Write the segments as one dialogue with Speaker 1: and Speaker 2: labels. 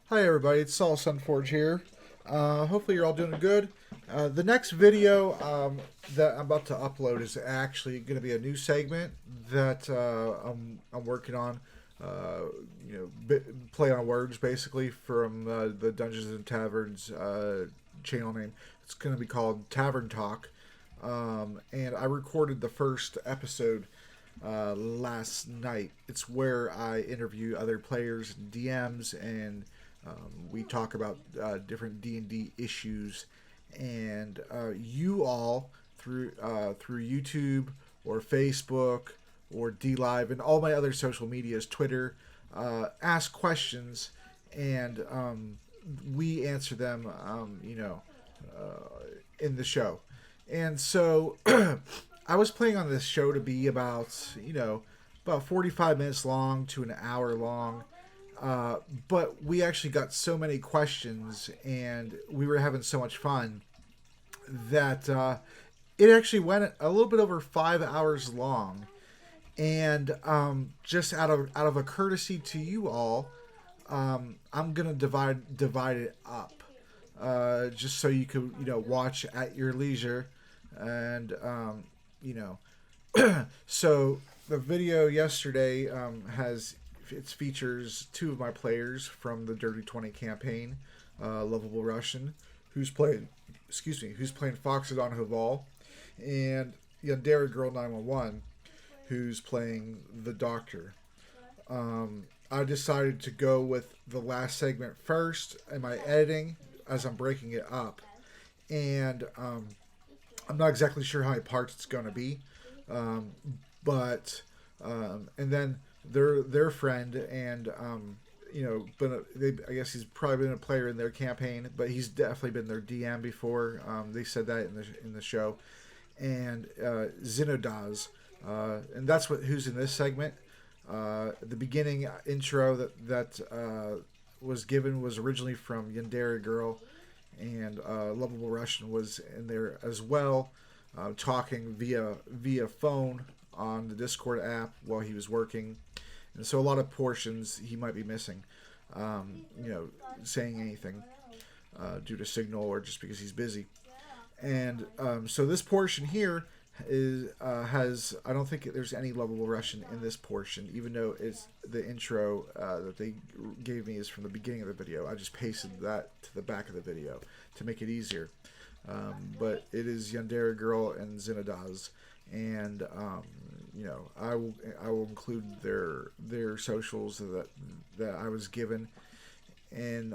Speaker 1: Hi everybody, it's Saul Sunforge here. Hopefully you're all doing good. The next video that I'm about to upload is actually going to be a new segment that I'm working on. Play on words basically from the Dungeons and Taverns channel name. It's going to be called Tavern Talk, and I recorded the first episode last night. It's where I interview other players, DMs, and we talk about different D&D issues, and you all through YouTube or Facebook or D Live and all my other social medias, Twitter, ask questions, and we answer them. In the show, and so I was planning on this show to be about 45 minutes long to an hour long. But we actually got so many questions and we were having so much fun that it actually went a little bit over 5 hours long. And just out of a courtesy to you all, I'm gonna divide it up, just so you could watch at your leisure, and so the video yesterday it features two of my players from the Dirty 20 campaign, Lovable Russian, who's playing Foxodon Haval, and Yandere Girl 911, who's playing the Doctor. I decided to go with the last segment first in my editing as I'm breaking it up, and I'm not exactly sure how many parts it's going to be, but and then their friend, and I guess he's probably been a player in their campaign, but he's definitely been their DM before. They said that in the show, and Zinodaz, and that's who's in this segment. The beginning intro that was given was originally from Yandere Girl, and Lovable Russian was in there as well, talking via phone on the Discord app while he was working. And so a lot of portions he might be missing, saying anything due to signal or just because he's busy. And so this portion here has I don't think there's any Lovable Russian in this portion, even though it's the intro that they gave me is from the beginning of the video. I just pasted that to the back of the video to make it easier. But it is Yandere Girl and Zinodaz, and I will include their socials that I was given, and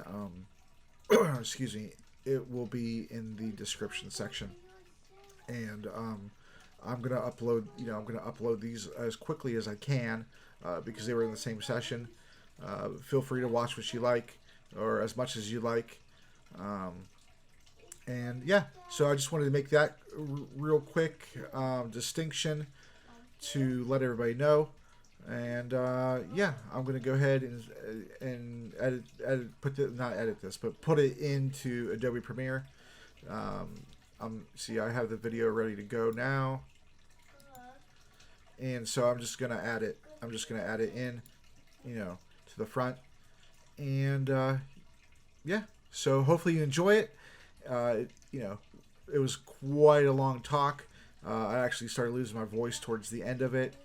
Speaker 1: excuse me, it will be in the description section. And I'm gonna upload these as quickly as I can, because they were in the same session. Feel free to watch what you like, or as much as you like. And yeah, so I just wanted to make that real quick distinction to let everybody know. And I'm going to go ahead and put it into Adobe Premiere. See, I have the video ready to go now, and so I'm just going to add it. I'm just going to add it in, to the front, and So hopefully you enjoy it. It was quite a long talk. I actually started losing my voice towards the end of it.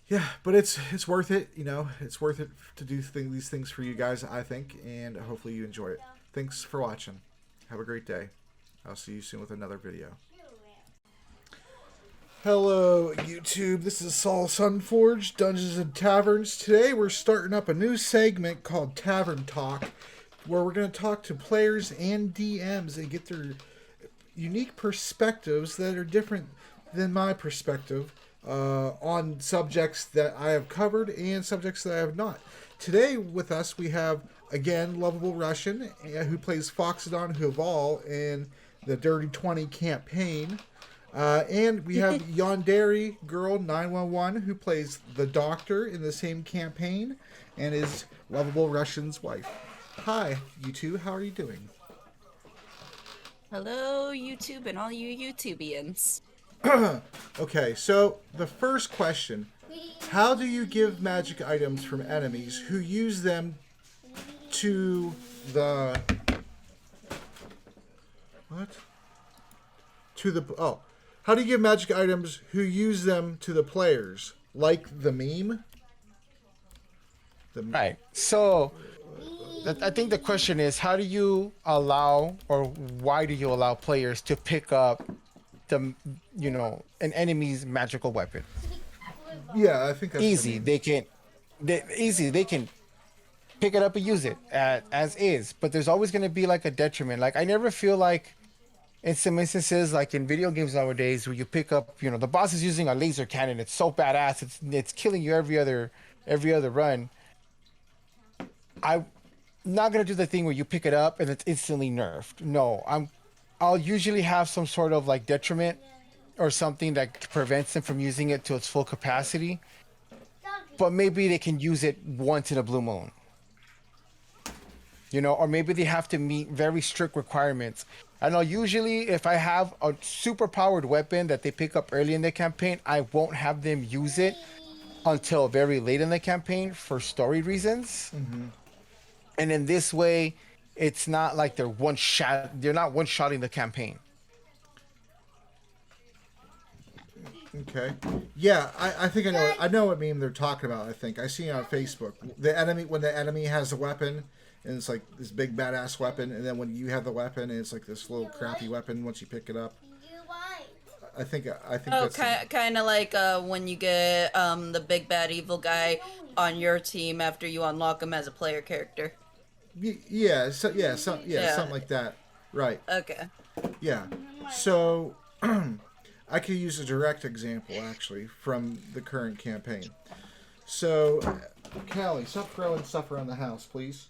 Speaker 1: Yeah, but it's worth it. It's worth it to do these things for you guys, I think, and hopefully you enjoy it. Thanks for watching. Have a great day. I'll see you soon with another video. Hello, YouTube. This is Saul Sunforge, Dungeons and Taverns. Today we're starting up a new segment called Tavern Talk, where we're going to talk to players and DMs and get their unique perspectives that are different than my perspective on subjects that I have covered and subjects that I have not. Today with us we have, again, Lovable Russian, who plays Foxodon Haval in the Dirty 20 campaign. And we have Yandere Girl 911, who plays the Doctor in the same campaign and is Lovable Russian's wife. Hi, you two. How are you doing?
Speaker 2: Hello, YouTube, and all you YouTubians.
Speaker 1: Okay, so the first question. How do you give magic items from enemies who use them to the what? To the how do you give magic items who use them to the players? Like the meme?
Speaker 2: Right. So I think the question is, how do you allow, or why do you allow players to pick up the, an enemy's magical weapon?
Speaker 1: Yeah, I think that's what I
Speaker 2: Easy.
Speaker 1: mean.
Speaker 2: They can pick it up and use it as is. But there's always going to be like a detriment. Like I never feel like in some instances, like in video games nowadays, where you pick up, the boss is using a laser cannon. It's so badass. It's killing you every other run. I'm not gonna do the thing where you pick it up and it's instantly nerfed. No, I'll usually have some sort of like detriment or something that prevents them from using it to its full capacity. But maybe they can use it once in a blue moon. Or maybe they have to meet very strict requirements. I know usually if I have a super powered weapon that they pick up early in the campaign, I won't have them use it until very late in the campaign for story reasons.
Speaker 1: Mm-hmm.
Speaker 2: And in this way, it's not like they're not one shotting the campaign.
Speaker 1: Okay. Yeah, I think I know what meme they're talking about. I think I see it on Facebook. When the enemy has a weapon, and it's like this big badass weapon, and then when you have the weapon, and it's like this little crappy weapon once you pick it up. I think
Speaker 3: Oh,
Speaker 1: that's
Speaker 3: kind of like when you get the big bad evil guy on your team after you unlock him as a player character.
Speaker 1: yeah,
Speaker 3: Yeah.
Speaker 1: something like that. Right.
Speaker 3: Okay.
Speaker 1: Yeah. So I could use a direct example actually from the current campaign. So Callie, stop throwing stuff around the house, please.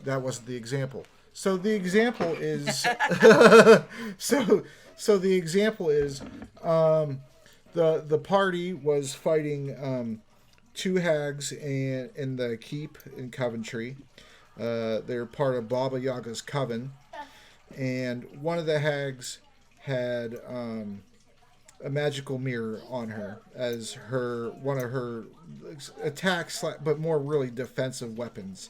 Speaker 1: That wasn't the example. So the example is so the example is the party was fighting two hags in the keep in Coventry. They're part of Baba Yaga's coven, and one of the hags had a magical mirror on her as one of her attacks, but more really defensive weapons.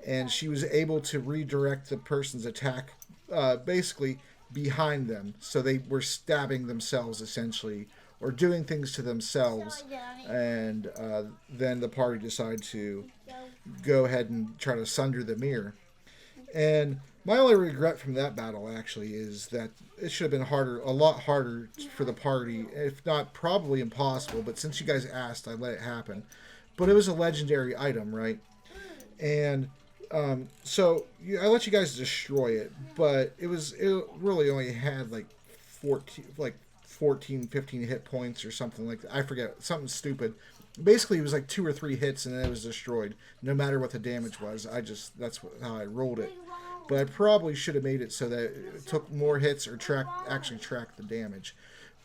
Speaker 1: And she was able to redirect the person's attack basically behind them. So they were stabbing themselves essentially or doing things to themselves. And then the party decided to go ahead and try to sunder the mirror. And my only regret from that battle actually is that it should have been a lot harder for the party, if not probably impossible. But since you guys asked, I let it happen. But it was a legendary item, right? And so I let you guys destroy it, but it really only had like 14, 15 hit points or something like that. I forget, something stupid. Basically, it was like 2 or 3 hits and then it was destroyed, no matter what the damage was. How I rolled it. But I probably should have made it so that it took more hits or actually tracked the damage.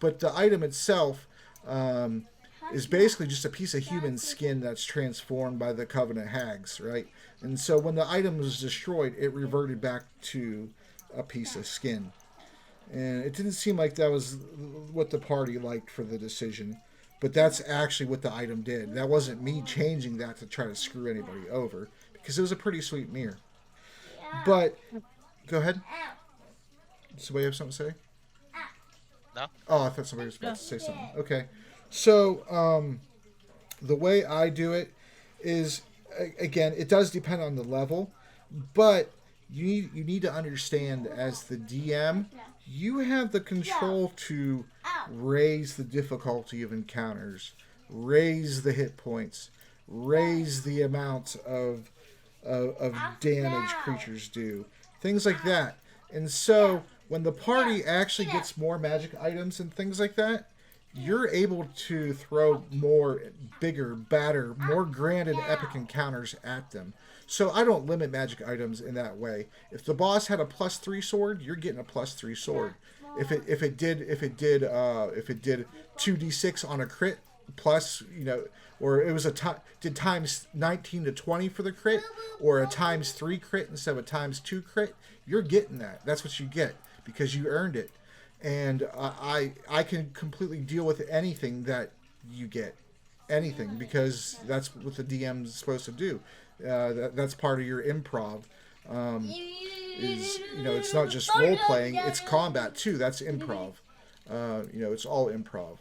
Speaker 1: But the item itself is basically just a piece of human skin that's transformed by the Covenant Hags, right? And so when the item was destroyed, it reverted back to a piece of skin. And it didn't seem like that was what the party liked for the decision. But that's actually what the item did. That wasn't me changing that to try to screw anybody over, because it was a pretty sweet mirror. But, go ahead. Does somebody have something to say?
Speaker 4: No.
Speaker 1: Oh, I thought somebody was about to say something. Okay. So, the way I do it is, again, it does depend on the level, but you need to understand as the DM, you have the control to raise the difficulty of encounters, raise the hit points, raise the amount of damage creatures do, things like that. And so when the party actually gets more magic items and things like that, you're able to throw more bigger, badder, more grand and epic encounters at them. So I don't limit magic items in that way. If the boss had a +3 sword, you're getting a +3 sword. If it did 2d6 on a crit plus, or it was did times 19 to 20 for the crit, or a ×3 crit instead of a ×2 crit, you're getting that. That's what you get because you earned it. And I can completely deal with anything that you get. anything because that's what the DM's supposed to do. That's part of your improv. Is it's not just role playing; it's combat too. That's improv. It's all improv.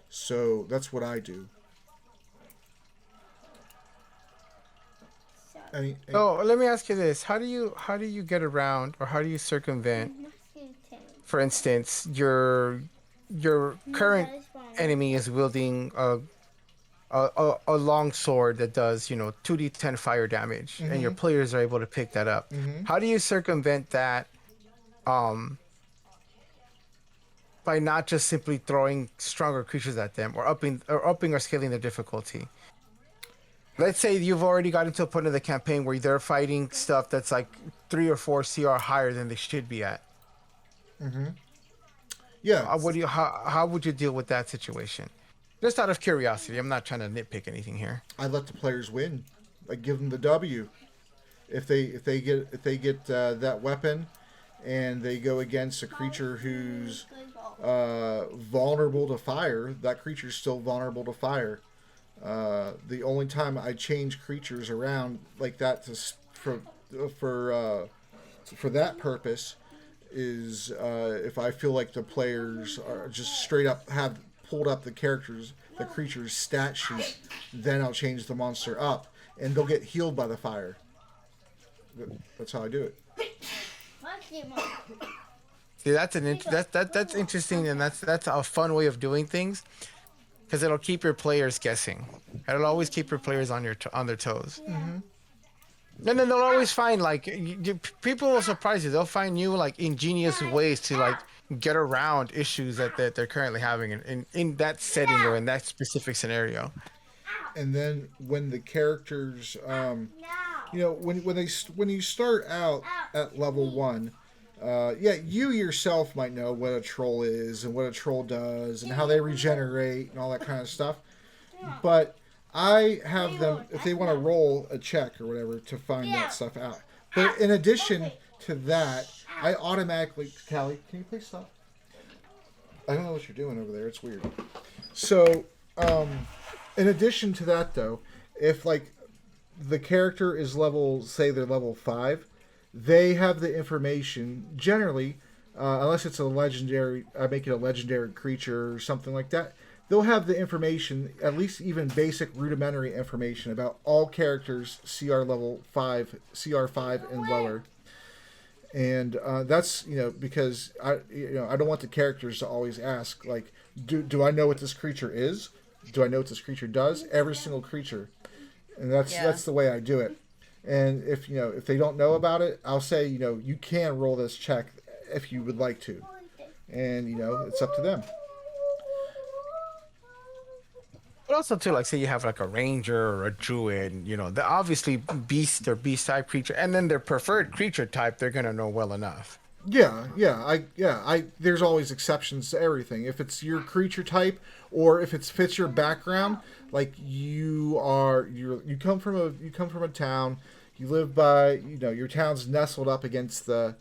Speaker 1: So that's what I do.
Speaker 2: Oh, let me ask you this: how do you get around, or how do you circumvent, for instance, your current enemy is wielding a long sword that does 2d10 fire damage, and your players are able to pick that up. How do you circumvent that um by not just simply throwing stronger creatures at them, or upping or scaling the difficulty? Let's say you've already gotten to a point of the campaign where they're fighting stuff that's like 3 or 4 CR higher than they should be at.
Speaker 1: Yeah.
Speaker 2: How would you deal with that situation? Just out of curiosity, I'm not trying to nitpick anything here.
Speaker 1: I let the players win. I give them the W. If they get that weapon, and they go against a creature who's vulnerable to fire, that creature's still vulnerable to fire. The only time I change creatures around like that for that purpose is if I feel like the players are just straight up have pulled up the creature's stat sheet, then I'll change the monster up, and they'll get healed by the fire. That's how I do it.
Speaker 2: See, that's interesting, and that's a fun way of doing things, because it'll keep your players guessing. It'll always keep your players on their toes. And then they'll always find people will surprise you. They'll find new ingenious ways to get around issues that they're currently having in that setting or in that specific scenario.
Speaker 1: And then when the characters, when you start out at level 1, you yourself might know what a troll is and what a troll does and how they regenerate and all that kind of stuff. But I have them, if they want to roll a check or whatever, to find that stuff out. But in addition to that, I automatically... Callie, can you please stop? I don't know what you're doing over there. It's weird. So, in addition to that, though, if, the character is say they're level 5, they have the information, generally, unless it's a legendary... I make it a legendary creature or something like that, they'll have the information, at least even basic rudimentary information about all characters CR level 5, CR 5 and lower. And that's, because I don't want the characters to always ask, do I know what this creature is? Do I know what this creature does? Every single creature. And that's the way I do it. And if they don't know about it, I'll say, you can roll this check if you would like to. And, it's up to them.
Speaker 2: But also too, say you have a ranger or a druid, they're obviously beast or beast type creature, and then their preferred creature type they're gonna know well enough. There's always exceptions to everything. If it's your creature type or if it fits your background, you come from a town, you live by, your town's nestled up against the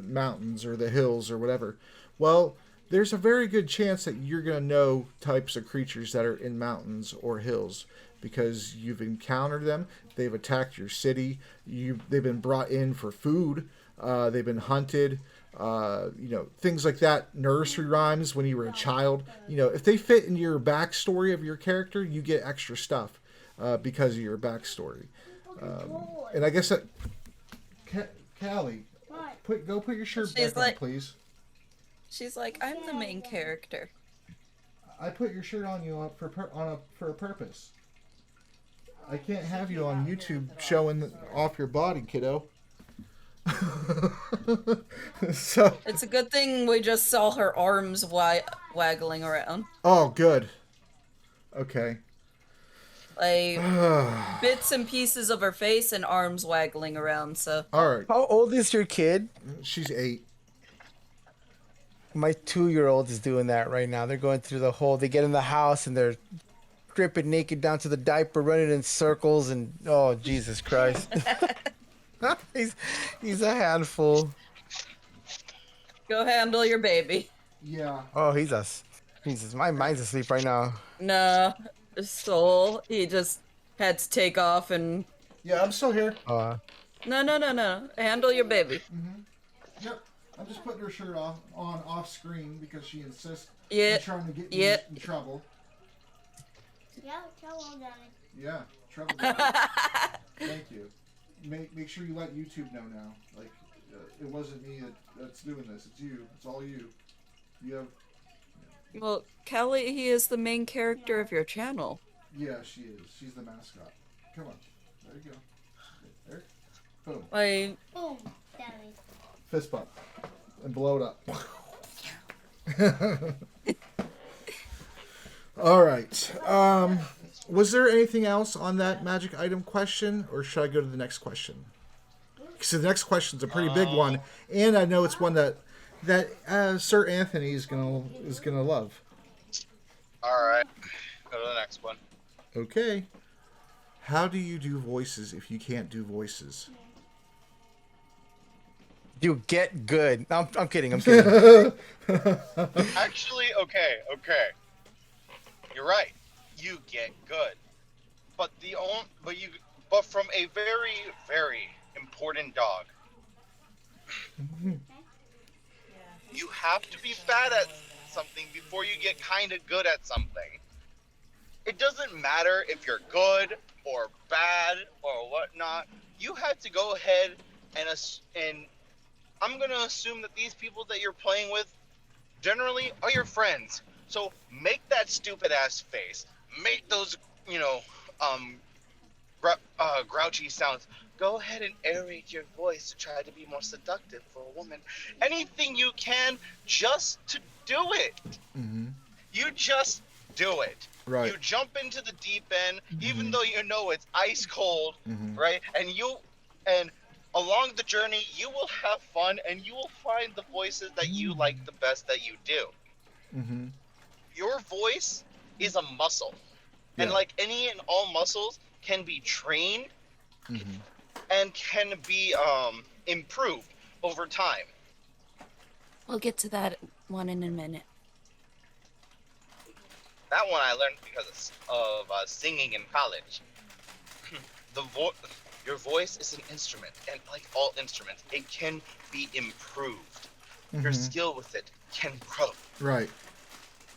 Speaker 2: mountains or the hills or whatever. Well, there's a very good chance that you're going to know types of creatures that are in mountains or hills because you've encountered them. They've attacked your city. They've been brought in for food. They've been hunted. Things like that. Nursery rhymes when you were a child. If they fit in your backstory of your character, you get extra stuff because of your backstory. And I guess that... Callie, go put your shirt back on, please.
Speaker 3: She's like, I'm the main character.
Speaker 1: I put your shirt on you for a purpose. I can't have you on YouTube showing off your body, kiddo. So
Speaker 3: it's a good thing we just saw her arms waggling around.
Speaker 1: Oh, good. Okay.
Speaker 3: Bits and pieces of her face and arms waggling around. So.
Speaker 1: All right.
Speaker 2: How old is your kid?
Speaker 1: She's 8.
Speaker 2: My 2-year-old is doing that right now. They're going through the whole... They get in the house and they're stripping naked down to the diaper, running in circles, and... Oh, Jesus Christ. He's a handful.
Speaker 3: Go handle your baby.
Speaker 1: Yeah.
Speaker 2: Oh, he's my mind's asleep right now.
Speaker 3: No. soul. He just had to take off and
Speaker 1: Yeah, I'm still here.
Speaker 3: no. Handle your baby.
Speaker 1: Yep. I'm just putting her shirt on off screen because she insists
Speaker 3: Yeah,
Speaker 1: on trying to get me
Speaker 3: yeah.
Speaker 1: in trouble.
Speaker 4: Yeah, trouble, Daddy.
Speaker 1: Yeah, trouble. Daddy. Thank you. Make sure you let YouTube know now. Like, it wasn't me that's doing this. It's you. It's all you. You have.
Speaker 3: Well, Kelly, he is the main character of your channel.
Speaker 1: Yeah, she is. She's the mascot. Come on. There you go. There. Boom.
Speaker 3: Like,
Speaker 4: Boom, Daddy.
Speaker 1: Fist bump. And blow it up. All right. Was there anything else on that magic item question, or should I go to the next question? Because the next question's a pretty big one, and I know it's one that Sir Anthony is gonna love.
Speaker 5: All right, go to the next one.
Speaker 1: Okay. How do you do voices if you can't do voices?
Speaker 2: You get good. No, I'm kidding. I'm kidding.
Speaker 5: Actually, okay. You're right. You get good, but but from a very, very important dog. You have to be bad at something before you get kind of good at something. It doesn't matter if you're good or bad or whatnot. You have to go ahead and I'm gonna assume that these people that you're playing with generally are your friends. So make that stupid ass face. Make those, grouchy sounds. Go ahead and aerate your voice to try to be more seductive for a woman. Anything you can just to do it.
Speaker 1: Mm-hmm.
Speaker 5: You just do it.
Speaker 1: Right.
Speaker 5: You jump into the deep end, even though you know it's ice cold, right? And along the journey, you will have fun, and you will find the voices that you like the best that you do.
Speaker 1: Mm-hmm.
Speaker 5: Your voice is a muscle, and
Speaker 1: Yeah.
Speaker 5: like any and all muscles can be trained and can be improved over time.
Speaker 3: we'll get to that one in a minute.
Speaker 5: That one I learned because of singing in college. Your voice is an instrument, and like all instruments, it can be improved. Your skill with it can grow.
Speaker 1: Right.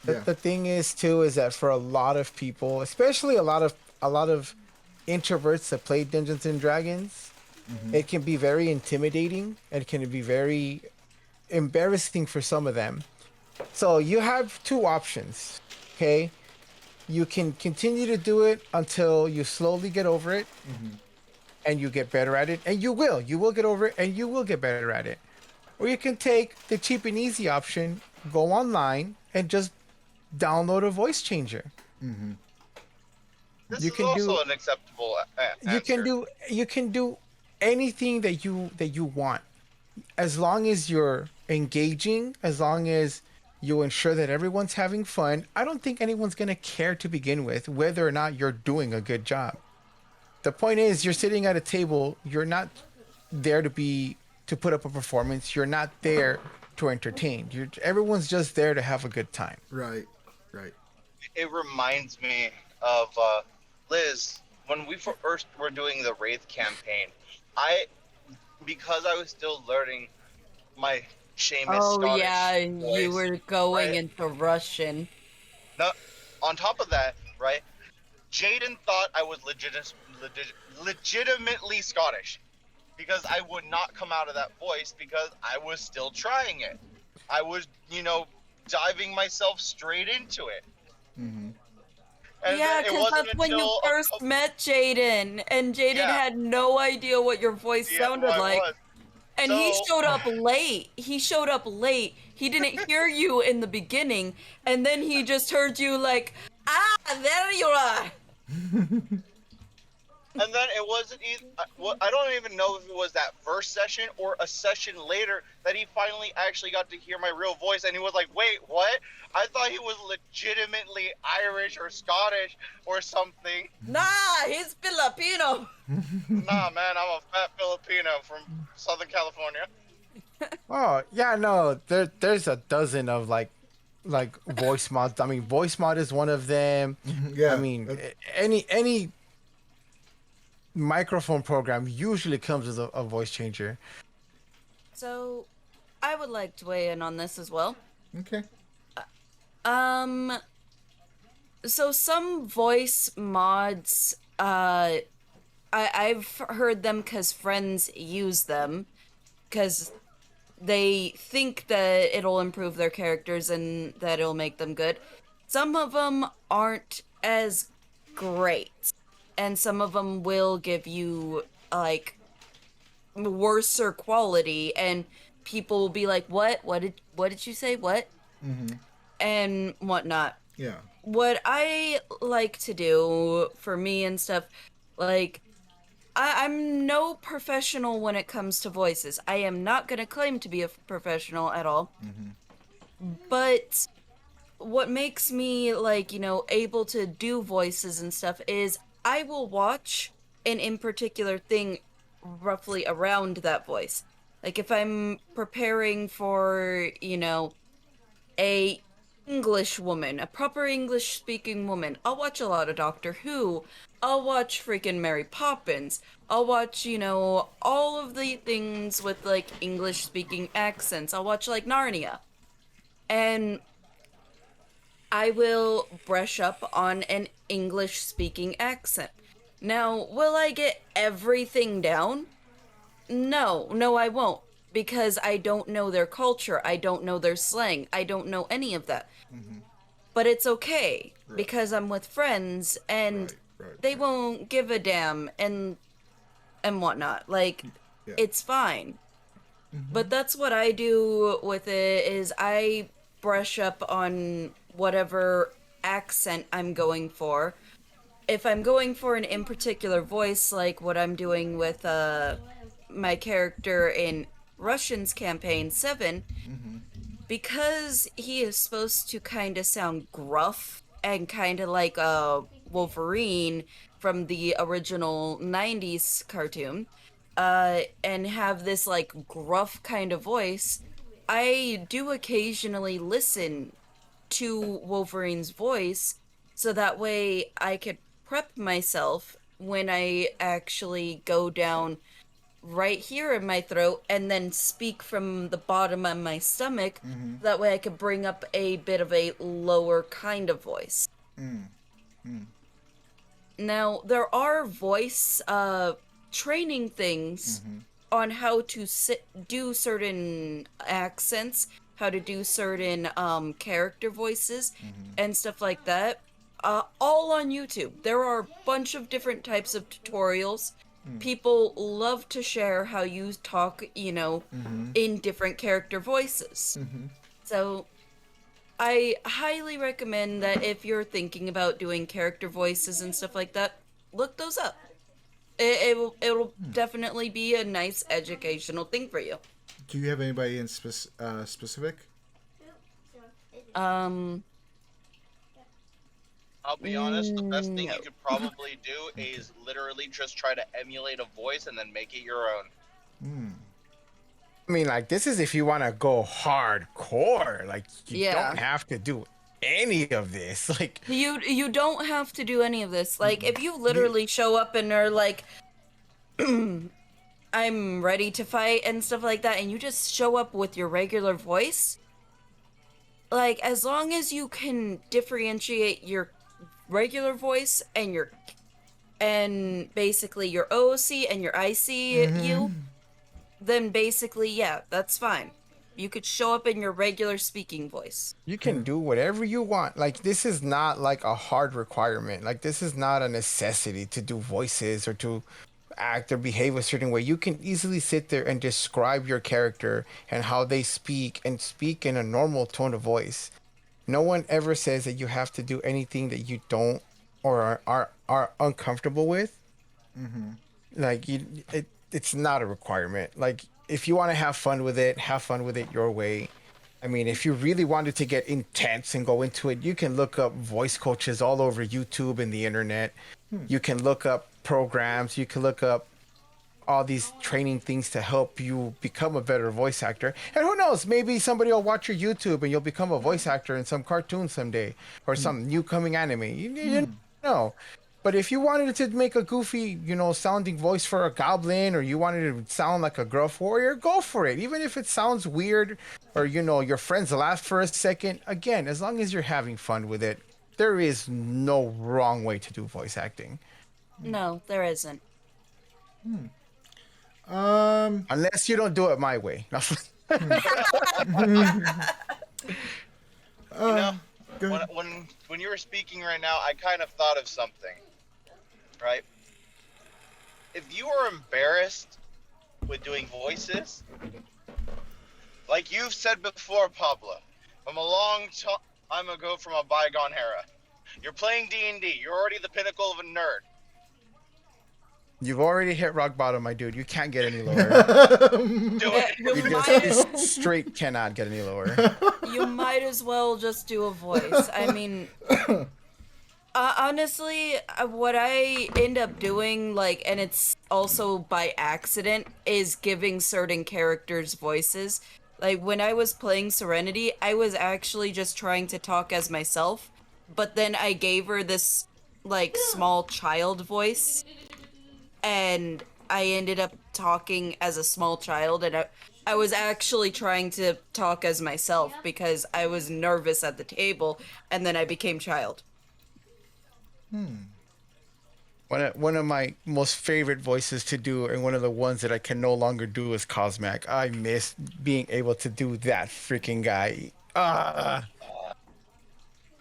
Speaker 2: The thing is too is that for a lot of people, especially a lot of introverts that play Dungeons and Dragons, it can be very intimidating and can be very embarrassing for some of them. So you have two options, okay? You can continue to do it until you slowly get over it and you get better at it, and you will get over it and you will get better at it. Or you can take the cheap and easy option, go online and just download a voice changer.
Speaker 5: This
Speaker 2: You
Speaker 5: is
Speaker 2: can
Speaker 5: also
Speaker 2: do-
Speaker 5: an acceptable answer.
Speaker 2: You can do anything that you want, as long as you're engaging, as long as you ensure that everyone's having fun. I don't think anyone's gonna care to begin with whether or not you're doing a good job. The point is, you're sitting at a table. You're not there to put up a performance. You're not there to entertain. Everyone's just there to have a good time.
Speaker 1: Right. Right.
Speaker 5: It reminds me of Liz when we first were doing the Wraith campaign. Because I was still learning my Seamus Scottish voice,
Speaker 3: you were going
Speaker 5: right?
Speaker 3: into Russian.
Speaker 5: No, on top of that, right? Jaden thought I was legitimately Scottish because I would not come out of that voice because I was still trying it. I was, diving myself straight into it.
Speaker 1: Mm-hmm.
Speaker 5: And
Speaker 3: Yeah,
Speaker 5: then it
Speaker 3: because
Speaker 5: wasn't
Speaker 3: that's when you
Speaker 5: until a
Speaker 3: first
Speaker 5: couple-
Speaker 3: met Jaden, and Jaden
Speaker 5: Yeah.
Speaker 3: had no idea what your voice
Speaker 5: Yeah,
Speaker 3: sounded
Speaker 5: what it
Speaker 3: like.
Speaker 5: was.
Speaker 3: And he
Speaker 5: So-
Speaker 3: showed up late. He didn't hear you in the beginning, and then he just heard you like, there you are.
Speaker 5: And then it wasn't I don't even know if it was that first session or a session later that he finally actually got to hear my real voice, and he was like, wait, what? I thought he was legitimately Irish or Scottish or something.
Speaker 3: Nah, he's Filipino.
Speaker 5: Nah, man, I'm a fat Filipino from Southern California.
Speaker 2: Oh yeah, no. There's a dozen of like like voice mods. I mean, voice mod is one of them. I
Speaker 1: Yeah.
Speaker 2: mean, any microphone program usually comes with a voice changer.
Speaker 3: So, I would like to weigh in on this as well.
Speaker 1: Okay.
Speaker 3: Um, so some voice mods, I've heard them because friends use them because they think that it'll improve their characters and that it'll make them good. Some of them aren't as great, and some of them will give you like worser quality, and people will be like, "What? What did you say? What?" and whatnot.
Speaker 1: Yeah.
Speaker 3: What I like to do for me and stuff, like I'm no professional when it comes to voices. I am not going to claim to be a professional at all. But what makes me, like, able to do voices and stuff is I will watch an in particular thing roughly around that voice. Like, if I'm preparing for, a English woman, a proper English speaking woman. I'll watch a lot of Doctor Who. I'll watch freaking Mary Poppins. I'll watch, all of the things with like English speaking accents. I'll watch like Narnia. And I will brush up on an English speaking accent. Now, will I get everything down? No, no, I won't. Because I don't know their culture. I don't know their slang. I don't know any of that. But it's okay because I'm with friends and they won't give a damn and whatnot. Like,
Speaker 1: Yeah.
Speaker 3: it's fine. But that's what I do with it is I brush up on whatever accent I'm going for. If I'm going for an in particular voice, like what I'm doing with my character in Russian's campaign 7, because he is supposed to kind of sound gruff and kind of like a Wolverine from the original 90s cartoon, and have this like gruff kind of voice, I do occasionally listen to Wolverine's voice so that way I could prep myself when I actually go down right here in my throat and then speak from the bottom of my stomach. That way I could bring up a bit of a lower kind of voice. Now, there are voice training things on how to do certain accents, how to do certain character voices, and stuff like that. All on YouTube. There are a bunch of different types of tutorials. People love to share how you talk, in different character voices. So I highly recommend that if you're thinking about doing character voices and stuff like that, look those up. It'll definitely be a nice educational thing for you.
Speaker 1: Do you have anybody in specific?
Speaker 3: Um,
Speaker 5: I'll be honest, the best thing
Speaker 3: no.
Speaker 5: you could probably do is literally just try to emulate a voice and then make it your own.
Speaker 2: I mean, like, this is if you want to go hardcore. Like, you
Speaker 3: Yeah.
Speaker 2: don't have to do any of this. Like,
Speaker 3: You don't have to do any of this. Like, if you literally show up and are like, I'm ready to fight and stuff like that, and you just show up with your regular voice, like, as long as you can differentiate your regular voice and basically your OC and your ICU, then basically, yeah, that's fine. You could show up in your regular speaking voice.
Speaker 2: you can do whatever you want. Like, this is not like a hard requirement. Like, this is not a necessity to do voices or to act or behave a certain way. You can easily sit there and describe your character and how they speak and speak in a normal tone of voice. No one ever says that you have to do anything that you don't or are uncomfortable with. Like, it's not a requirement. Like, if you want to have fun with it your way. I mean, if you really wanted to get intense and go into it, you can look up voice coaches all over YouTube and the internet. You can look up programs. You can look up all these training things to help you become a better voice actor. And who knows? knows? Maybe somebody will watch your YouTube and you'll become a voice actor in some cartoon someday or some new coming anime. You know. But if you wanted to make a goofy, sounding voice for a goblin, or you wanted to sound like a gruff warrior, go for it. Even if it sounds weird, or your friends laugh for a second. Again, as long as you're having fun with it, there is no wrong way to do voice acting.
Speaker 3: No, there isn't.
Speaker 2: Unless you don't do it my way.
Speaker 5: You know,
Speaker 1: Go ahead.
Speaker 5: when you were speaking right now, I kind of thought of something. Right? If you are embarrassed with doing voices, like you've said before, Pablo, from a long time ago, from a bygone era, you're playing D&D. You're already the pinnacle of a nerd.
Speaker 2: You've already hit rock bottom, my dude. You can't get any lower.
Speaker 5: Do it.
Speaker 3: You
Speaker 2: You
Speaker 3: might,
Speaker 2: just straight cannot get any lower.
Speaker 3: you might as well just do a voice. I mean, honestly, what I end up doing, and it's also by accident, is giving certain characters voices. Like, when I was playing Serenity, I was actually just trying to talk as myself, but then I gave her this, small child voice, and I ended up talking as a small child, and I was actually trying to talk as myself because I was nervous at the table, and then I became child.
Speaker 2: One of my most favorite voices to do, and one of the ones that I can no longer do, is Cosmac. I miss being able to do that freaking guy.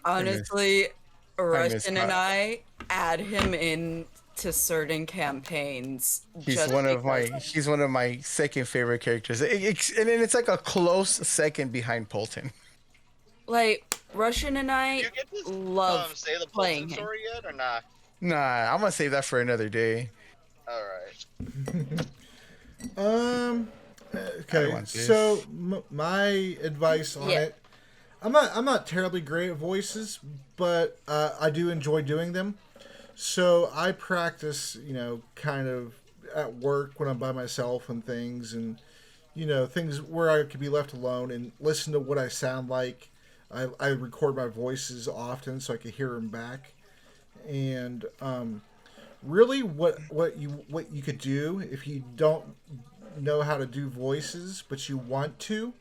Speaker 3: Honestly,
Speaker 2: miss
Speaker 3: Russian and
Speaker 2: Cos-
Speaker 3: I add him in to certain campaigns.
Speaker 2: He's
Speaker 3: just
Speaker 2: one of
Speaker 3: because-
Speaker 2: my second favorite characters, and then it's like a close second behind Polton.
Speaker 3: Russian and I
Speaker 5: You get to
Speaker 3: love
Speaker 5: say the
Speaker 3: playing
Speaker 5: Polton
Speaker 3: him.
Speaker 5: story yet, or not?
Speaker 2: Nah, I'm gonna save that for another day.
Speaker 5: All right.
Speaker 1: Okay,
Speaker 2: want this.
Speaker 1: so my advice on
Speaker 3: Yeah.
Speaker 1: it, I'm not terribly great at voices, but I do enjoy doing them. So I practice, kind of at work when I'm by myself and things, and things where I could be left alone and listen to what I sound like. I record my voices often so I can hear them back, and really what you could do if you don't know how to do voices but you want to,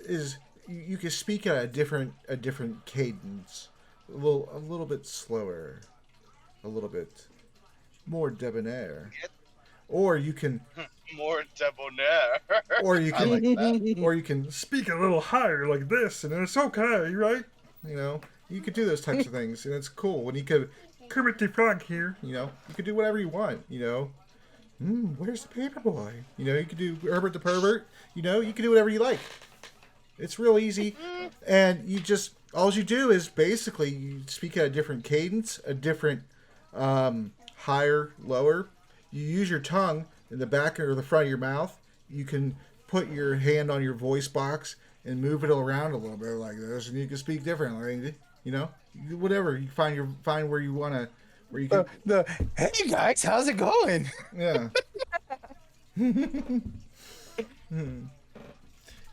Speaker 1: is you can speak at a different cadence, a little bit slower, a little bit more debonair, or you can
Speaker 5: More debonair.
Speaker 1: or you
Speaker 5: I
Speaker 1: can
Speaker 5: like that.
Speaker 1: or you can speak a little higher like this, and it's okay, right? You could do those types of things, and it's cool. And you could Kermit the Frog here, you could do whatever you want, where's the paper boy? You could do Herbert the Pervert, you could do whatever you like. It's real easy, and all you do is basically you speak at a different cadence, a different higher, lower. You use your tongue in the back or the front of your mouth. You can put your hand on your voice box and move it around a little bit like this, and you can speak differently. Whatever you find where you want to, where you can.
Speaker 2: Hey guys, how's it going?
Speaker 1: Yeah.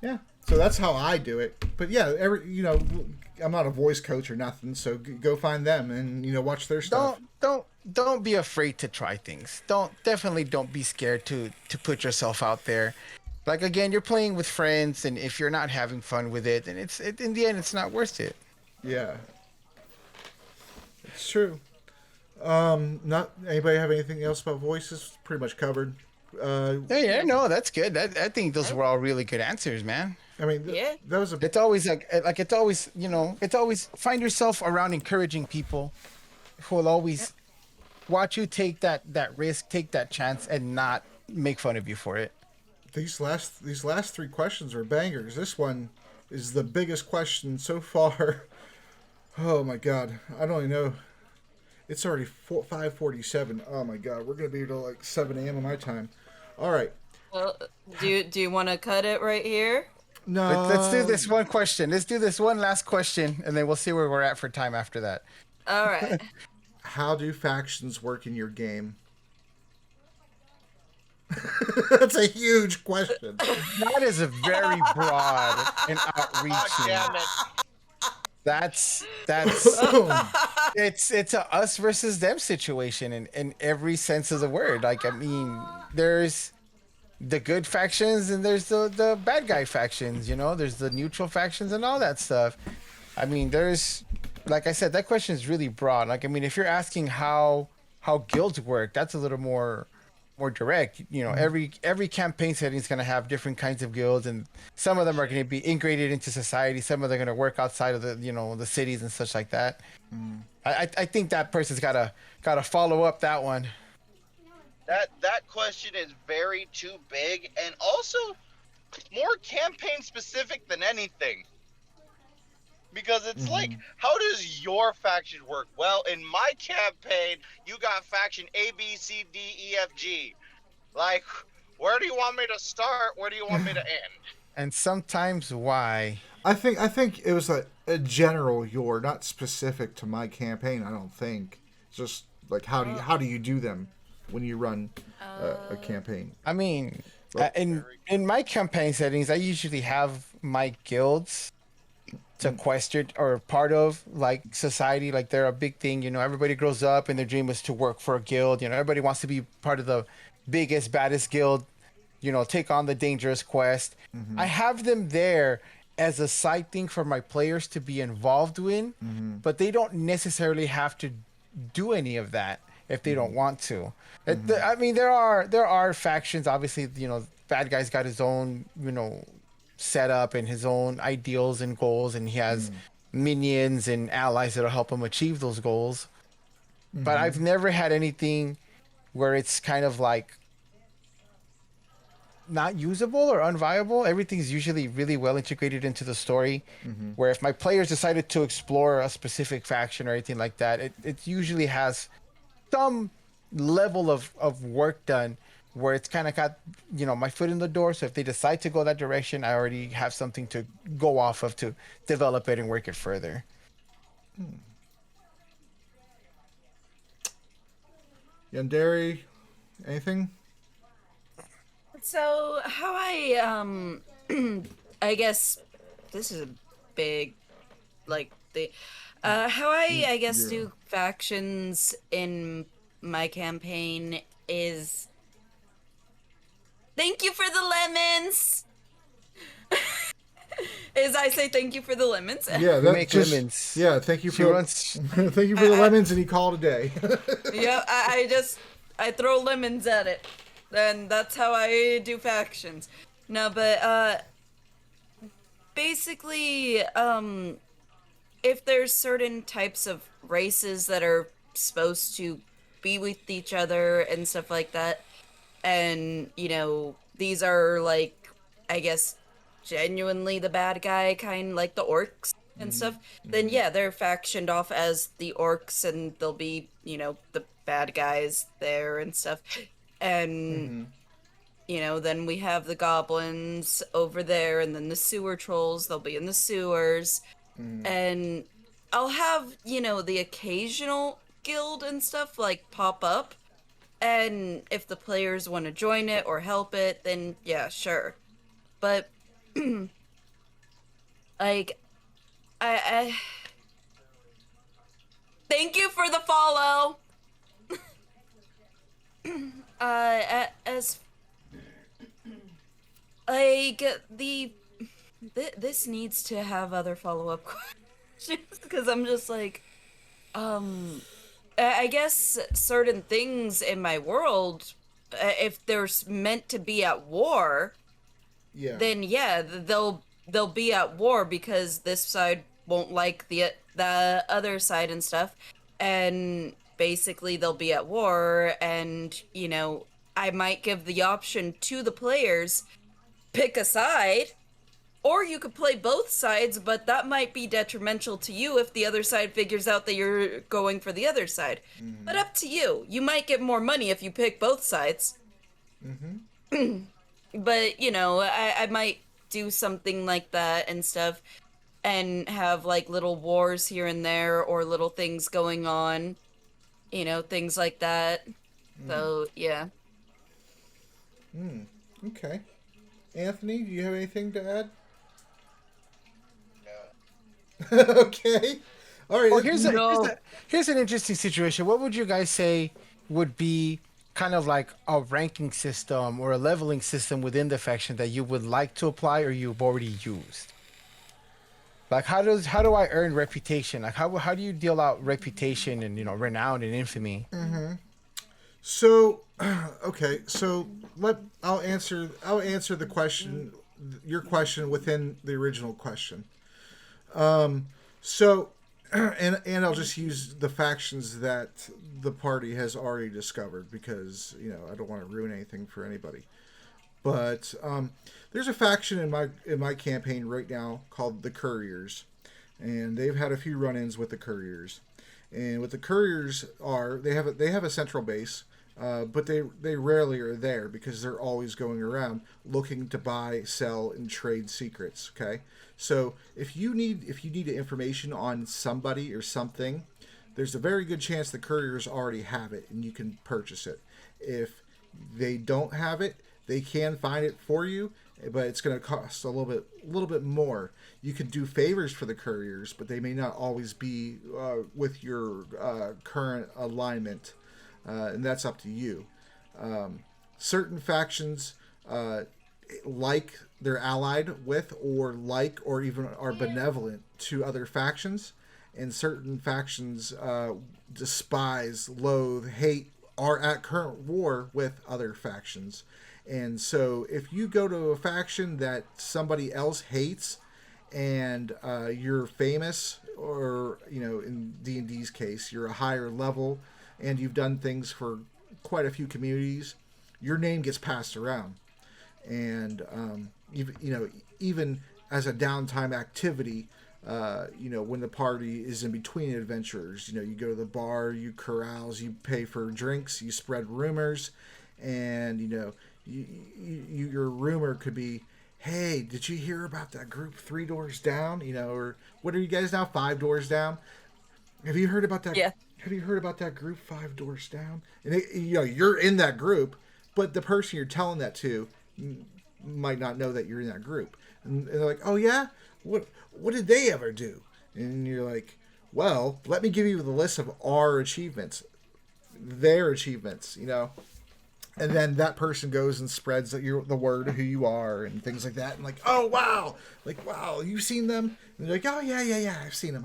Speaker 1: Yeah. So that's how I do it. But yeah, I'm not a voice coach or nothing, so go find them and watch their stuff.
Speaker 2: Don't be afraid to try things. Definitely don't be scared to put yourself out there. Like, again, you're playing with friends, and if you're not having fun with it, then in the end it's not worth it.
Speaker 1: Yeah. It's true. Not anybody have anything else about voices? Pretty much covered.
Speaker 2: Yeah, no, that's good. I think those were all really good answers, man.
Speaker 1: I mean,
Speaker 3: Yeah.
Speaker 1: that was a
Speaker 2: It's always it's always find yourself around encouraging people who will always watch you take that risk, take that chance, and not make fun of you for it.
Speaker 1: these last three questions are bangers. This one is the biggest question so far. Oh my god, I don't even know. It's already 5:47. Oh my god, we're gonna be here till like 7 a.m. on my time. All right,
Speaker 3: Well, do you want to cut it right here?
Speaker 1: no.
Speaker 2: Let's do this one question. Let's do this one last question, and then we'll see where we're at for time after that.
Speaker 3: All right.
Speaker 1: How do factions work in your game? That's a huge question.
Speaker 2: That is a very broad and
Speaker 5: God damn
Speaker 2: outreaching.
Speaker 5: it.
Speaker 2: That's it's a us versus them situation in every sense of the word. Like I mean, there's the good factions and there's the bad guy factions. You know, there's the neutral factions and all that stuff. I mean, there's like I said, that question is really broad. Like I mean, if you're asking how guilds work, that's a little more direct. You know, every campaign setting is going to have different kinds of guilds, and some of them are going to be integrated into society. Some of them are going to work outside of the cities and such like that. I think that person's gotta follow up that one.
Speaker 5: That question is very too big and also more campaign specific than anything. Because it's like, how does your faction work? Well, in my campaign, you got faction A, B, C, D, E, F, G. Like, where do you want me to start? Where do you want me to end?
Speaker 2: And sometimes why?
Speaker 1: I think it was a general your, not specific to my campaign. I don't think. It's just like how do you do them when you run a campaign?
Speaker 2: I mean, in my campaign settings, I usually have my guilds sequestered or part of like society. Like they're a big thing. You know, everybody grows up and their dream is to work for a guild. You know, everybody wants to be part of the biggest, baddest guild. You know, take on the dangerous quest. I have them there as a side thing for my players to be involved in, but they don't necessarily have to do any of that if they don't want to. I mean, there are factions. Obviously, you know, bad guy's got his own, you know, setup and his own ideals and goals, and he has minions and allies that'll help him achieve those goals. But I've never had anything where it's kind of like not usable or unviable. Everything's usually really well integrated into the story. Where if my players decided to explore a specific faction or anything like that, it usually has some level of work done where it's kind of got, you know, my foot in the door. So if they decide to go that direction, I already have something to go off of to develop it and work it further.
Speaker 1: Yandere, anything?
Speaker 3: So how I I guess this is a big like the how I guess do factions in my campaign is thank you for the lemons. Is I say thank you for the lemons.
Speaker 1: Yeah,
Speaker 2: We
Speaker 1: that
Speaker 2: make
Speaker 1: just,
Speaker 2: lemons.
Speaker 1: yeah. Thank you
Speaker 2: She
Speaker 1: for
Speaker 2: wants
Speaker 1: thank you for the lemons, and he called a day.
Speaker 3: Yeah, I throw lemons at it. And that's how I do factions. No, but basically, if there's certain types of races that are supposed to be with each other and stuff like that, and you know, these are like, I guess, genuinely the bad guy kind, like the orcs and stuff, then yeah, they're factioned off as the orcs, and they'll be, you know, the bad guys there and stuff. And you know, then we have the goblins over there, and then the sewer trolls, they'll be in the sewers. And I'll have, you know, the occasional guild and stuff like pop up, and if the players want to join it or help it, then yeah, sure. But like I thank you for the follow. As like this needs to have other follow-up questions, because I'm just like I guess certain things in my world, if they're meant to be at war,
Speaker 1: Yeah.
Speaker 3: then yeah, they'll be at war because this side won't like the other side and stuff, and basically they'll be at war. And you know, I might give the option to the players, pick a side, or you could play both sides, but that might be detrimental to you if the other side figures out that you're going for the other side. But up to you. You might get more money if you pick both sides. But, you know, I might do something like that and stuff, and have like little wars here and there, or little things going on, you know, things like that. So, yeah.
Speaker 1: Okay. Anthony, do you have anything to add? Okay. All right.
Speaker 2: Well, here's a here's
Speaker 3: No.
Speaker 2: a here's an interesting situation. What would you guys say would be kind of like a ranking system or a leveling system within the faction that you would like to apply or you've already used? Like how do I earn reputation? Like how do you deal out reputation and renown and infamy?
Speaker 1: So, okay. So I'll answer the question, your question within the original question. So, and I'll just use the factions that the party has already discovered because I don't want to ruin anything for anybody. But there's a faction in my campaign right now called the Couriers, and they've had a few run-ins with the Couriers. And what the Couriers are, they have a central base, but they rarely are there because they're always going around looking to buy, sell, and trade secrets. Okay, so if you need information on somebody or something, there's a very good chance the Couriers already have it, and you can purchase it. If they don't have it, they can find it for you, but it's going to cost a little bit more. You can do favors for the Couriers, but they may not always be with your current alignment, and that's up to you. Certain factions like they're allied with, or even are benevolent to other factions, and certain factions despise, loathe, hate, are at current war with other factions. And so if you go to a faction that somebody else hates and you're famous, or in D&D's case you're a higher level and you've done things for quite a few communities, your name gets passed around. And even as a downtime activity, when the party is in between adventures, you go to the bar, you carouse, you pay for drinks, you spread rumors, and your rumor could be, hey, did you hear about that group 3 doors down? Or what are you guys now, 5 doors down? Have you heard about that?
Speaker 3: Yeah.
Speaker 1: Have you heard about that group 5 doors down? And you're in that group, but the person you're telling that to might not know that you're in that group. And they're like, oh yeah, what did they ever do? And you're like, well, let me give you the list of our achievements, their achievements, And then that person goes and spreads the word of who you are and things like that. And like, oh, wow. Like, wow, you've seen them? And they're like, oh, yeah. I've seen them.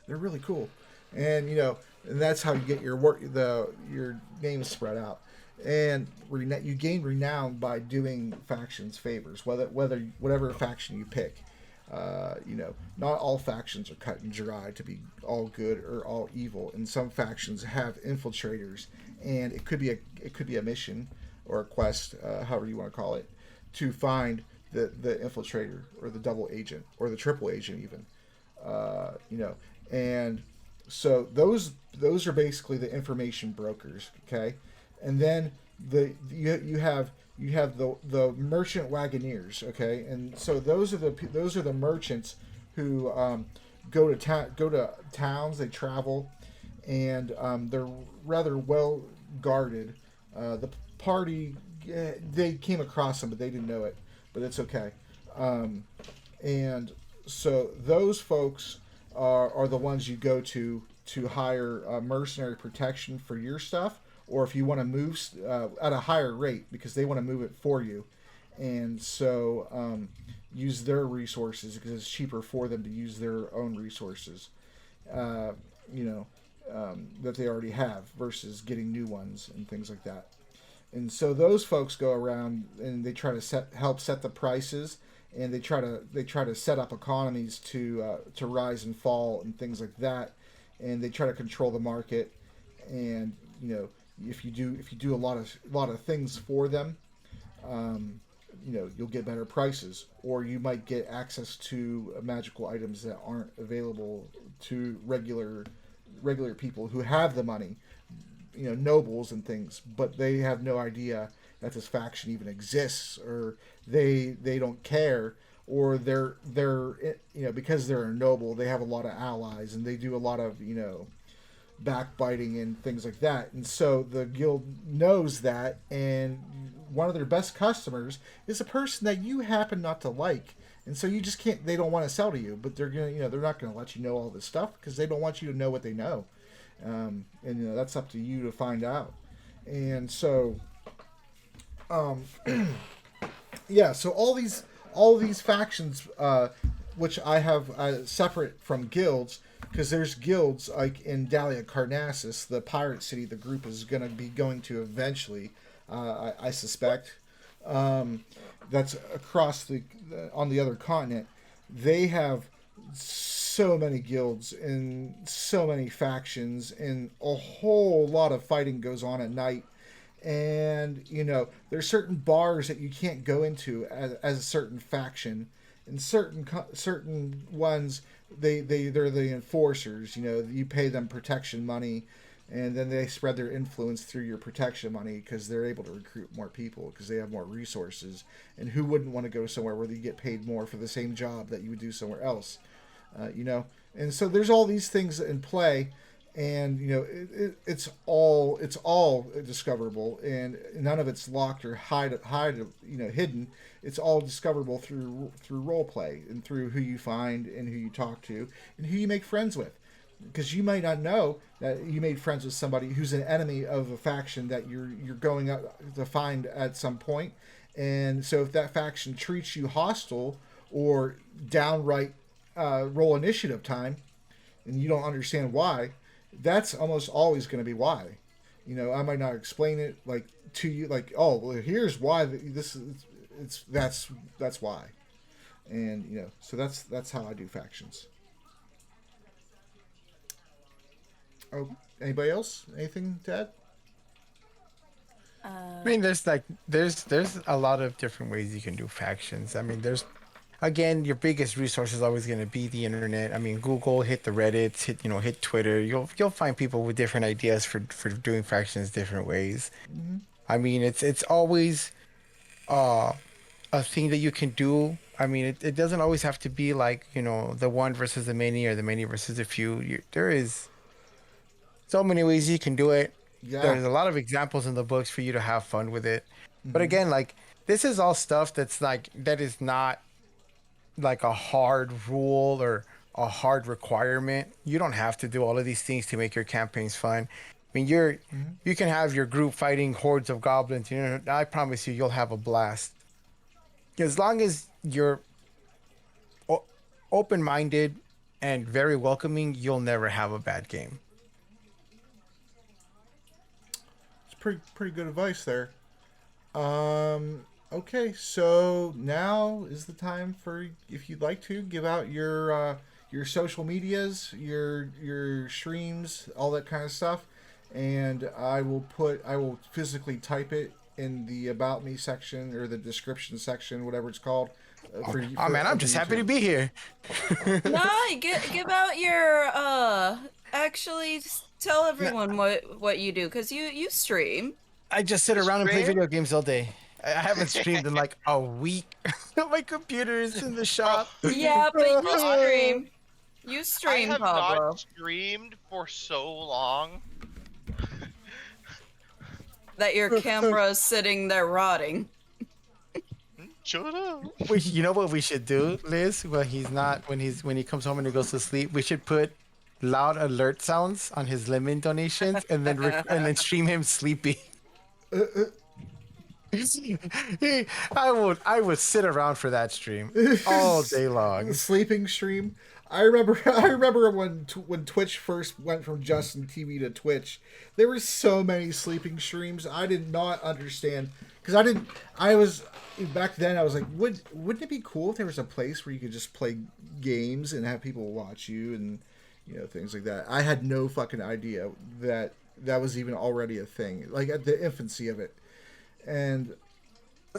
Speaker 1: They're really cool. And, and that's how you get your name spread out. And you gain renown by doing factions favors, whatever faction you pick. Not all factions are cut and dry to be all good or all evil, and some factions have infiltrators, and it could be a mission or a quest, however you want to call it, to find the infiltrator or the double agent or the triple agent even, and so those are basically the information brokers, okay, and then you have the merchant wagoneers, okay, and so those are the merchants who go to towns. They travel, and they're rather well guarded. The party, they came across them, but they didn't know it, but it's okay. And so those folks are the ones you go to hire mercenary protection for your stuff, or if you want to move at a higher rate because they want to move it for you. And so use their resources because it's cheaper for them to use their own resources, that they already have versus getting new ones and things like that. And so those folks go around and they try to help set the prices, and they try to set up economies to rise and fall and things like that, and they try to control the market. And if you do a lot of things for them, you'll get better prices, or you might get access to magical items that aren't available to regular people who have the money, nobles and things, but they have no idea that this faction even exists, or they don't care, or they're because they're a noble, they have a lot of allies, and they do a lot of backbiting and things like that. And so the guild knows that, and one of their best customers is a person that you happen not to like, and so you just can't. They don't want to sell to you, but they're gonna, they're not gonna let you know all this stuff because they don't want you to know what they know, and that's up to you to find out. And so, um, yeah. So all these factions, which I have separate from guilds, because there's guilds like in Dalia Carnassus, the pirate city. The group is going to be going to eventually, I suspect. That's across on the other continent. They have so many guilds and so many factions, and a whole lot of fighting goes on at night. And there's certain bars that you can't go into as a certain faction, and certain ones they're the enforcers. You pay them protection money, and then they spread their influence through your protection money because they're able to recruit more people because they have more resources. And who wouldn't want to go somewhere where you get paid more for the same job that you would do somewhere else? And so there's all these things in play, and it's all discoverable, and none of it's locked or hidden. It's all discoverable through role play and through who you find and who you talk to and who you make friends with, because you might not know that you made friends with somebody who's an enemy of a faction that you're going up to find at some point. And so if that faction treats you hostile or downright roll initiative time, and you don't understand why, that's almost always going to be why. I might not explain it like to you, like, oh, well, here's why this is. That's why, and so that's how I do factions. Oh, anybody else? Anything to add?
Speaker 2: I mean, there's a lot of different ways you can do factions. I mean, again, your biggest resource is always going to be the internet. I mean, Google, hit the Reddits, hit Twitter. You'll find people with different ideas for doing factions different ways.
Speaker 1: Mm-hmm.
Speaker 2: I mean, it's always a thing that you can do. I mean, it doesn't always have to be like the one versus the many or the many versus the few. There is so many ways you can do it.
Speaker 1: Yeah.
Speaker 2: There's a lot of examples in the books for you to have fun with it.
Speaker 1: Mm-hmm.
Speaker 2: But again, like, this is all stuff that is not like a hard rule or a hard requirement. You don't have to do all of these things to make your campaigns fun. I mean, you can have your group fighting hordes of goblins. I promise you'll have a blast. As long as you're open-minded and very welcoming, you'll never have a bad game.
Speaker 1: It's pretty good advice there. Okay, so now is the time for, if you'd like to, give out your social medias, your streams, all that kind of stuff, and I will physically type it in the About Me section or the description section, whatever it's called.
Speaker 2: Man, I'm just happy to be here.
Speaker 3: No, give out your actually tell everyone what you do, because you stream.
Speaker 2: I just sit around and play video games all day. I haven't streamed in like a week. My computer is in the shop.
Speaker 3: Yeah, but you stream. You stream,
Speaker 5: I have
Speaker 3: Pablo.
Speaker 5: not streamed for so long.
Speaker 3: That your camera is sitting there rotting.
Speaker 5: Shut up.
Speaker 2: You know what we should do, Liz? When he comes home and he goes to sleep, we should put loud alert sounds on his lemon donations and then stream him sleeping. I would sit around for that stream all day long.
Speaker 1: Sleeping stream. I remember when Twitch first went from Justin TV to Twitch. There were so many sleeping streams. I did not understand, because I was back then. I was like, wouldn't it be cool if there was a place where you could just play games and have people watch you and things like that. I had no fucking idea that was even already a thing, like at the infancy of it. And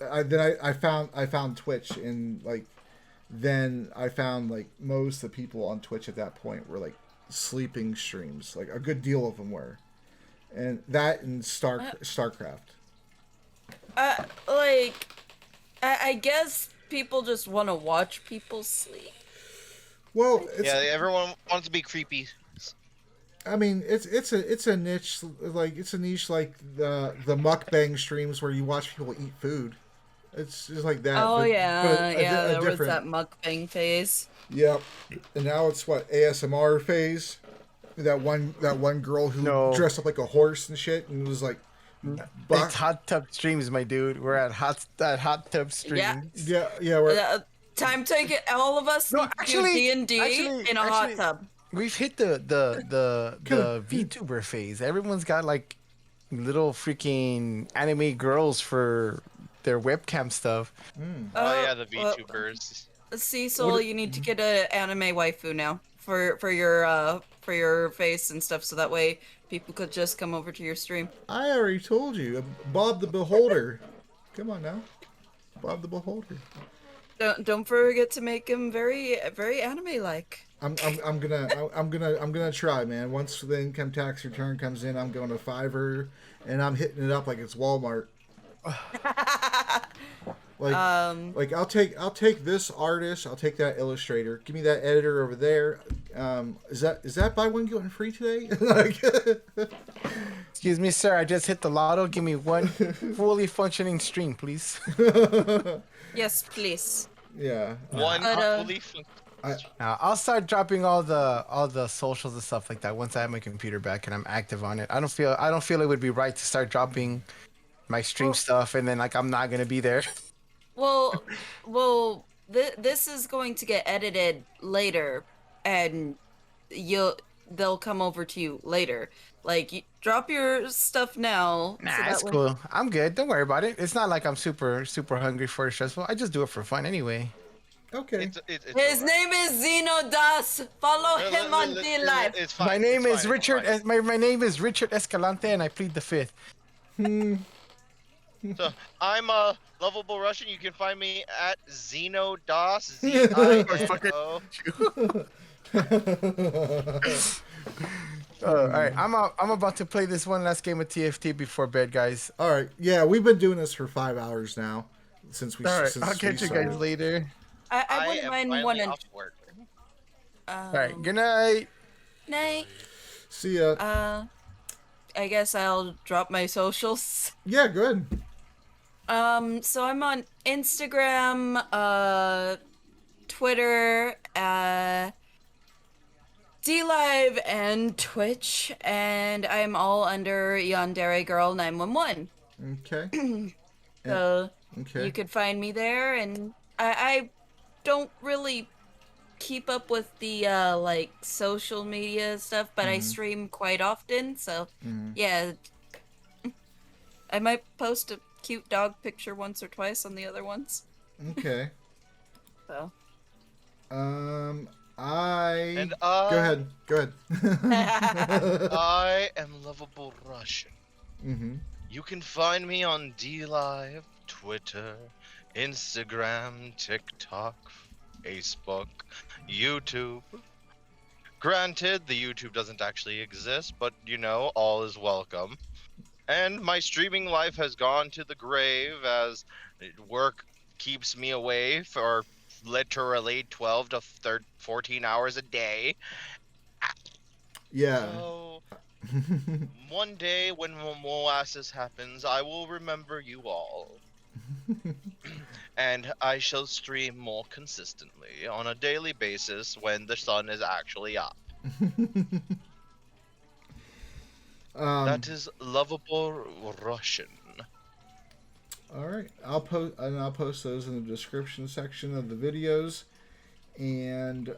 Speaker 1: I found Twitch, and like then I found like most of the people on Twitch at that point were like sleeping streams, like a good deal of them were, and that and StarCraft.
Speaker 3: I guess people just want to watch people sleep.
Speaker 1: Well,
Speaker 5: Yeah, everyone wants to be creepy.
Speaker 1: I mean, it's a niche like it's a niche like the mukbang streams where you watch people eat food. It's just like that,
Speaker 3: Oh
Speaker 1: but
Speaker 3: yeah, yeah,
Speaker 1: a
Speaker 3: there was
Speaker 1: different.
Speaker 3: that mukbang phase.
Speaker 1: Yep. And now it's what ASMR phase. That one girl who
Speaker 2: No,
Speaker 1: dressed up like a horse and shit and was like,
Speaker 2: it's
Speaker 1: buck.
Speaker 2: hot tub streams, my dude. We're at hot tub
Speaker 3: Yeah.
Speaker 2: streams.
Speaker 1: Yeah, yeah. We're
Speaker 3: Time to get all of us
Speaker 2: No,
Speaker 3: need to do D&D
Speaker 2: actually,
Speaker 3: in a hot tub.
Speaker 2: we've hit the
Speaker 1: Kinda-
Speaker 2: VTuber phase. Everyone's got like little freaking anime girls for their webcam stuff.
Speaker 5: Oh yeah, the
Speaker 3: Well,
Speaker 5: VTubers.
Speaker 3: Cecil,
Speaker 1: What-
Speaker 3: you need to get an anime waifu now for your face and stuff, so that way people could just come over to your stream.
Speaker 1: I already told you, Bob the Beholder. Come on now, Bob the Beholder.
Speaker 3: Don't forget to make him very very anime like.
Speaker 1: I'm gonna try, man. Once the income tax return comes in, I'm going to Fiverr and I'm hitting it up like it's Walmart. Like I'll take this artist, I'll take that illustrator. Give me that editor over there. Is that buy one get one free today? Like,
Speaker 2: Excuse me, sir. I just hit the lotto. Give me one fully functioning stream, please.
Speaker 3: Yes, please.
Speaker 1: yeah.
Speaker 5: One
Speaker 3: But,
Speaker 5: fully
Speaker 2: I'll start dropping all the socials and stuff like that once I have my computer back and I'm active on it. I don't feel it would be right to start dropping my stream stuff and then like I'm not gonna be there.
Speaker 3: Well, this is going to get edited later, and they'll come over to you later. Like, drop your stuff now.
Speaker 2: Nah,
Speaker 3: so that
Speaker 2: it's
Speaker 3: way-
Speaker 2: cool. I'm good. Don't worry about it. It's not like I'm super hungry for it stressful. I just do it for fun anyway.
Speaker 1: Okay.
Speaker 5: It's
Speaker 3: His
Speaker 5: alright.
Speaker 3: name is Zeno Das. Follow him on D-Live.
Speaker 5: It's fine.
Speaker 2: My name
Speaker 5: it's
Speaker 2: is
Speaker 5: fine,
Speaker 2: Richard.
Speaker 5: it's
Speaker 2: My name is Richard Escalante, and I plead the fifth.
Speaker 5: fine. So I'm a lovable Russian. You can find me at Zeno Das. ZINO.
Speaker 2: All right, I'm about to play this one last game of TFT before bed, guys.
Speaker 1: All right. Yeah, we've been doing this for 5 hours now since we.
Speaker 2: All right,
Speaker 1: since
Speaker 2: I'll
Speaker 1: we
Speaker 2: catch you
Speaker 1: started.
Speaker 2: guys later.
Speaker 3: I
Speaker 5: I
Speaker 3: wouldn't
Speaker 5: am
Speaker 3: mind
Speaker 5: finally
Speaker 3: one and
Speaker 5: off work.
Speaker 2: All right, good night.
Speaker 3: Nay.
Speaker 1: See ya.
Speaker 3: I guess I'll drop my socials.
Speaker 1: Yeah, good.
Speaker 3: So I'm on Instagram, Twitter, DLive, and Twitch, and I'm all under Yandere Girl 911.
Speaker 1: Okay.
Speaker 3: So
Speaker 1: Okay.
Speaker 3: you could find me there, and I don't really keep up with the like social media stuff, but I stream quite often, so yeah. I might post a cute dog picture once or twice on the other ones.
Speaker 1: Okay.
Speaker 3: So
Speaker 5: And
Speaker 1: Go ahead. Go ahead.
Speaker 5: I am lovable Russian.
Speaker 1: Mm-hmm.
Speaker 5: You can find me on DLive, Twitter, Instagram, TikTok, Facebook, YouTube. Granted, the YouTube doesn't actually exist, but you know, all is welcome. And my streaming life has gone to the grave as work keeps me away for literally 12 to 14 hours a day.
Speaker 1: Yeah.
Speaker 5: So, one day when Moasis happens, I will remember you all. And I shall stream more consistently on a daily basis when the sun is actually up. That is lovable Russian.
Speaker 1: All right. I'll post those in the description section of the videos. And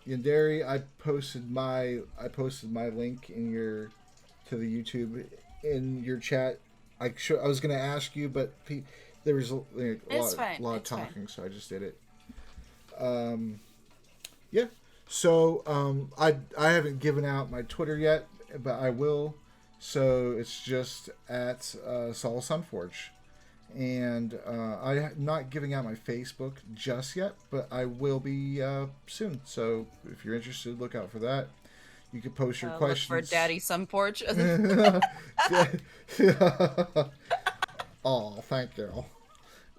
Speaker 1: Yandere, I posted my link to the YouTube in your chat. I was going to ask you, but there was a lot
Speaker 3: It's
Speaker 1: of
Speaker 3: fine.
Speaker 1: talking, so I just did it. Yeah. So I haven't given out my Twitter yet, but I will. So it's just at Saul Sunforge. And I'm not giving out my Facebook just yet, but I will be soon. So if you're interested, look out for that. You can post your questions.
Speaker 3: Look for Daddy Sunforge.
Speaker 1: Oh, thank you.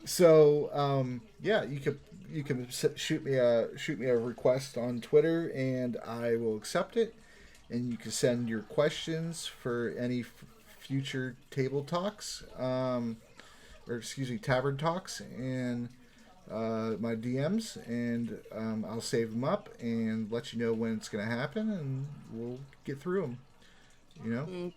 Speaker 1: So yeah, you can shoot me a request on Twitter, and I will accept it. and you can send your questions for any future table talks, or excuse me, tavern talks, and my DMs, and I'll save them up and let you know when it's going to happen, and we'll get through them. You know,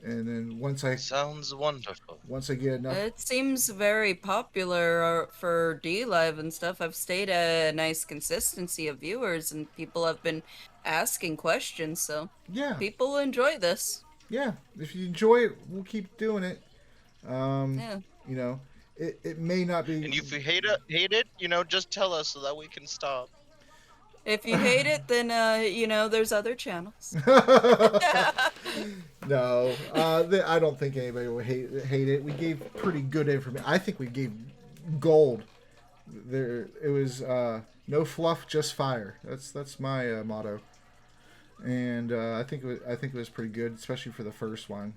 Speaker 1: and then
Speaker 5: Sounds wonderful.
Speaker 1: once I get enough,
Speaker 3: It seems very popular for D Live and stuff. I've stayed a nice consistency of viewers, and people have been asking questions, so
Speaker 1: yeah,
Speaker 3: people enjoy this.
Speaker 1: yeah. If you enjoy it, we'll keep doing it.
Speaker 3: Yeah.
Speaker 1: You know, it may not be.
Speaker 5: And if you hate it, just tell us so that we can stop.
Speaker 3: If you hate it, then there's other channels.
Speaker 1: No, I don't think anybody will hate it. We gave pretty good information. I think we gave gold. It was no fluff, just fire. That's my motto. And I think it was pretty good, especially for the first one.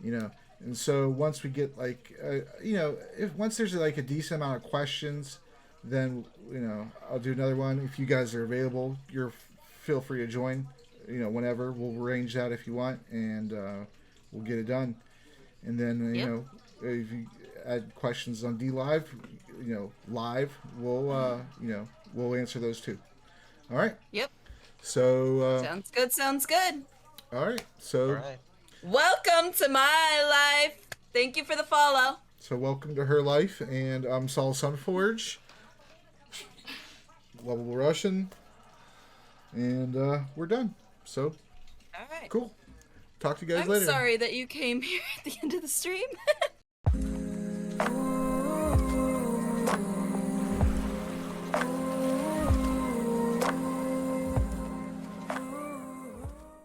Speaker 1: You know, and so once we get like if once there's like a decent amount of questions, then I'll do another one. If you guys are available, feel free to join. Whenever we'll arrange that if you want, and we'll get it done. And then
Speaker 3: Yep.
Speaker 1: if you add questions on D Live, live, we'll answer those too. All right.
Speaker 3: Yep.
Speaker 1: So
Speaker 3: Sounds good.
Speaker 1: all right. So
Speaker 5: All right.
Speaker 3: Welcome to my life. Thank you for the follow.
Speaker 1: so welcome to her life, and I'm Saul Sunforge, Lovable Russian, and we're done. So
Speaker 3: All right.
Speaker 1: cool. Talk to you guys
Speaker 3: I'm
Speaker 1: later.
Speaker 3: sorry that you came here at the end of the stream.